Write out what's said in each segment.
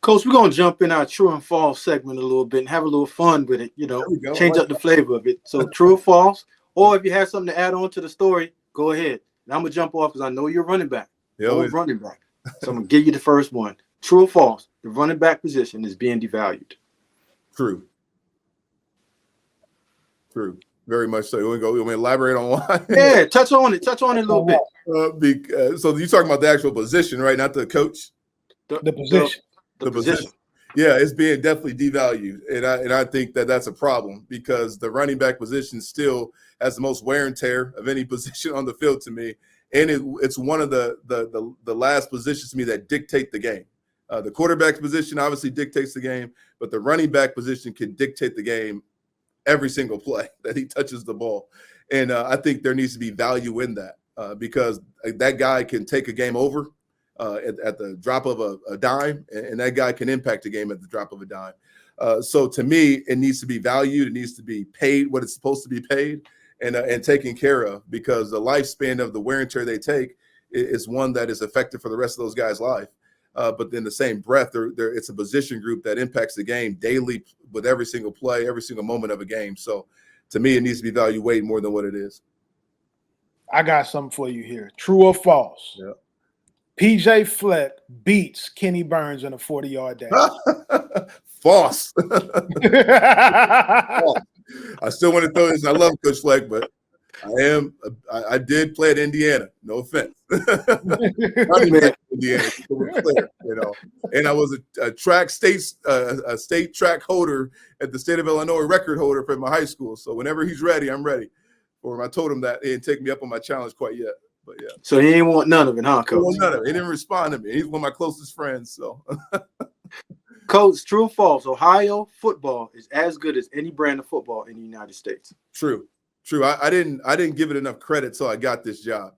Coach, we're gonna jump in our true and false segment a little bit and have a little fun with it. There we go. Change up the flavor of it. So true or false, or if you have something to add on to the story, go ahead. And I'm gonna jump off because I know you're running back. Running back. So I'm gonna give you the first one. True or false? The running back position is being devalued. True. Very much so. You want to elaborate on why? Yeah, touch on it a little bit. So you're talking about the actual position, right? Not the coach. The position. The position. Yeah, it's being definitely devalued, and I think that's a problem because the running back position still has the most wear and tear of any position on the field to me, and it's one of the last positions to me that dictate the game. The quarterback position obviously dictates the game, but the running back position can dictate the game every single play that he touches the ball, and I think there needs to be value in that because that guy can take a game over. At the drop of a dime, and that guy can impact the game at the drop of a dime. So to me, it needs to be valued. It needs to be paid what it's supposed to be paid and taken care of because the lifespan of the wear and tear they take is one that is effective for the rest of those guys' life. But in the same breath, it's a position group that impacts the game daily with every single play, every single moment of a game. So to me, it needs to be valued way more than what it is. I got something for you here. True or false? Yeah. PJ Fleck beats Kenny Burns in a 40-yard dash. False. I still want to throw this. I love Coach Fleck, but I did play at Indiana. No offense. Indiana, and I was a state track holder at the state of Illinois record holder for my high school. So whenever he's ready, I'm ready. Or I told him that he didn't take me up on my challenge quite yet. But yeah. So he didn't want none of it, huh, Coach? He none of it. He didn't respond to me. He's one of my closest friends. So, Coach, true or false? Ohio football is as good as any brand of football in the United States. True. I didn't give it enough credit till I got this job.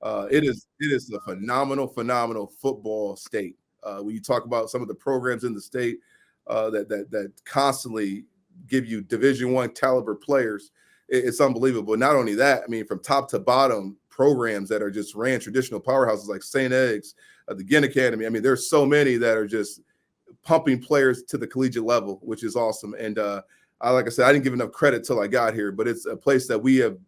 It is a phenomenal football state. When you talk about some of the programs in the state that constantly give you Division I caliber players, it's unbelievable. Not only that, I mean, from top to bottom, programs that are just ran traditional powerhouses like St. Eggs, the Ginn Academy. I mean, there's so many that are just pumping players to the collegiate level, which is awesome. And like I said, I didn't give enough credit till I got here, but it's a place that we have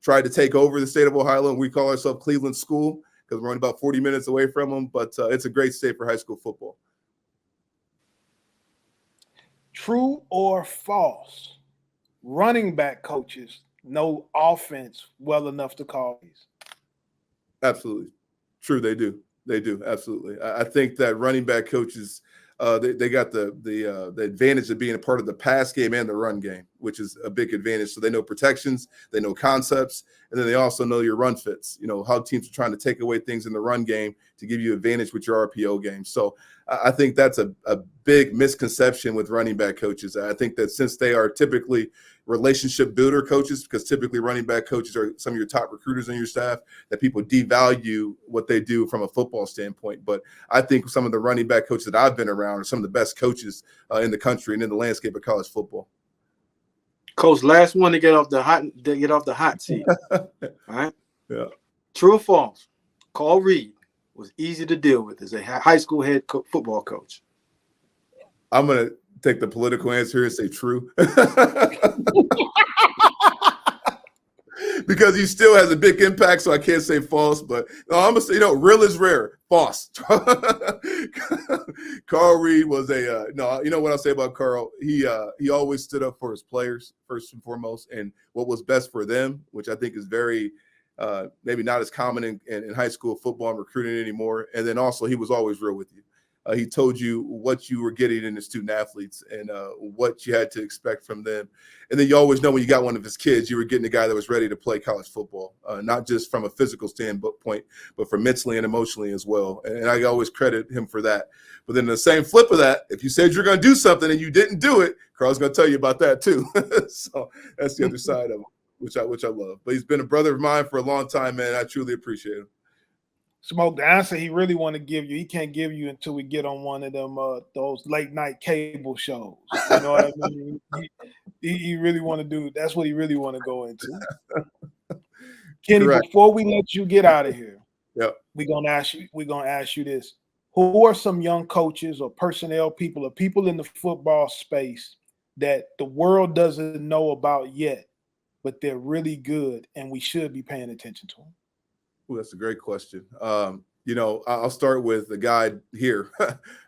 tried to take over the state of Ohio, and we call ourselves Cleveland School because we're only about 40 minutes away from them. But it's a great state for high school football. True or false? Running back coaches know offense well enough to call these. Absolutely. True, they do. They do. Absolutely. I think that running back coaches, they got the advantage of being a part of the pass game and the run game, which is a big advantage. So they know protections, they know concepts, and then they also know your run fits, how teams are trying to take away things in the run game to give you advantage with your RPO game. So I think that's a big misconception with running back coaches. I think that since they are typically relationship builder coaches, because typically running back coaches are some of your top recruiters on your staff, that people devalue what they do from a football standpoint. But I think some of the running back coaches that I've been around are some of the best coaches in the country and in the landscape of college football. Coach, last one to get off the hot seat. All right. Yeah. True or false? Carl Reed was easy to deal with as a high school head football coach. I'm gonna take the political answer here and say true. Because he still has a big impact, so I can't say false, but no, I'm gonna say, real is rare. False. Carl Reed was no, you know what I'll say about Carl? He always stood up for his players first and foremost, and what was best for them, which I think is very maybe not as common in high school football and recruiting anymore. And then also he was always real with you. He told you what you were getting in the student athletes and what you had to expect from them. And then you always know when you got one of his kids, you were getting a guy that was ready to play college football, not just from a physical standpoint, but for mentally and emotionally as well. And I always credit him for that. But then the same flip of that, if you said you're going to do something and you didn't do it, Carl's going to tell you about that too. So that's the other side of him, which I love. But he's been a brother of mine for a long time, man. I truly appreciate him. Smoke, the answer he really want to give you, he can't give you until we get on one of them those late night cable shows. You know what I mean? He really want to do. That's what he really want to go into. Kenny, correct. Before we let you get out of here, yep, we're gonna ask you this: who are some young coaches or personnel people or people in the football space that the world doesn't know about yet, but they're really good and we should be paying attention to them? Ooh, that's a great question. I'll start with the guy here.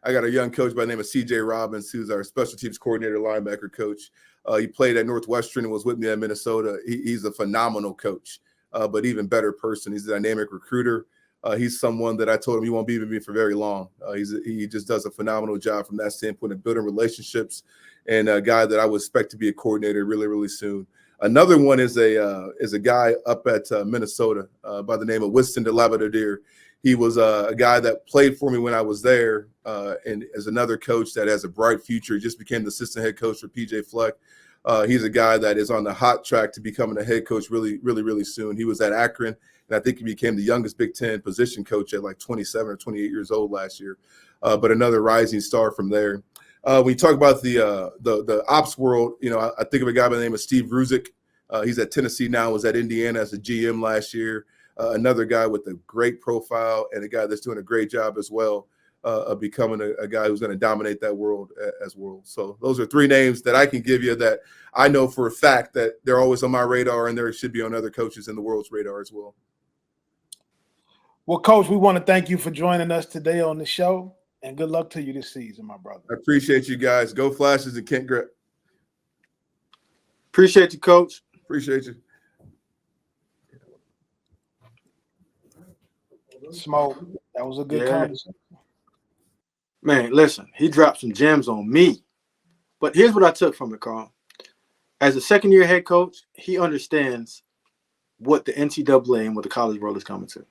I got a young coach by the name of CJ Robbins, who's our special teams coordinator, linebacker coach. He played at Northwestern and was with me at Minnesota. He's a phenomenal coach, but even better person. He's a dynamic recruiter. He's someone that I told him he won't be with me for very long. He just does a phenomenal job from that standpoint of building relationships, and a guy that I would expect to be a coordinator really, really soon. Another one is a guy up at Minnesota by the name of Winston DeLabadere. He was a guy that played for me when I was there, and is another coach that has a bright future. He just became the assistant head coach for PJ Fleck. He's a guy that is on the hot track to becoming a head coach really, really, really soon. He was at Akron, and I think he became the youngest Big Ten position coach at like 27 or 28 years old last year. But another rising star from there. When you talk about the ops world, I think of a guy by the name of Steve Ruzick. He's at Tennessee now, was at Indiana as a GM last year. Another guy with a great profile and a guy that's doing a great job as well of becoming a guy who's going to dominate that world as well. So those are three names that I can give you that I know for a fact that they're always on my radar, and there should be on other coaches in the world's radar as well. Well, Coach, we want to thank you for joining us today on the show, and good luck to you this season, my brother. I appreciate you guys. Go Flashes and Kent Grip. Appreciate you, Coach. Appreciate you. Smoke, that was a good conversation. Man, listen, he dropped some gems on me. But here's what I took from it, Carl. As a second-year head coach, he understands what the NCAA and what the college world is coming to.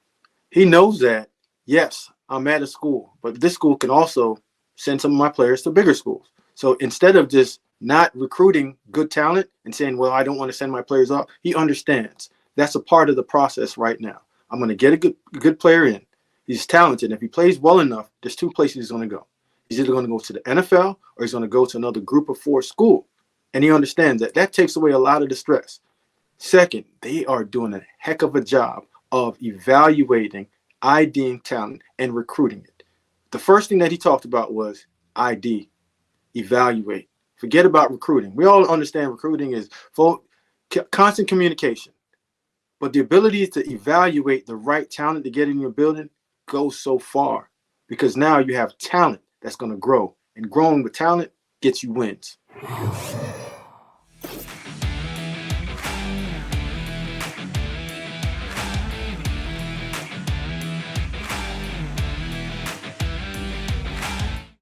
He knows that, yes, I'm at a school, but this school can also send some of my players to bigger schools. So instead of just not recruiting good talent and saying, well, I don't want to send my players off, he understands. That's a part of the process right now. I'm going to get a good player in. He's talented. If he plays well enough, there's two places he's going to go. He's either going to go to the NFL or he's going to go to another group of 4 school. And he understands that. That takes away a lot of the stress. Second, they are doing a heck of a job of evaluating, IDing talent, and recruiting it. The first thing that he talked about was ID, evaluate. Forget about recruiting. We all understand recruiting is constant communication. But the ability to evaluate the right talent to get in your building goes so far, because now you have talent that's going to grow, and growing with talent gets you wins.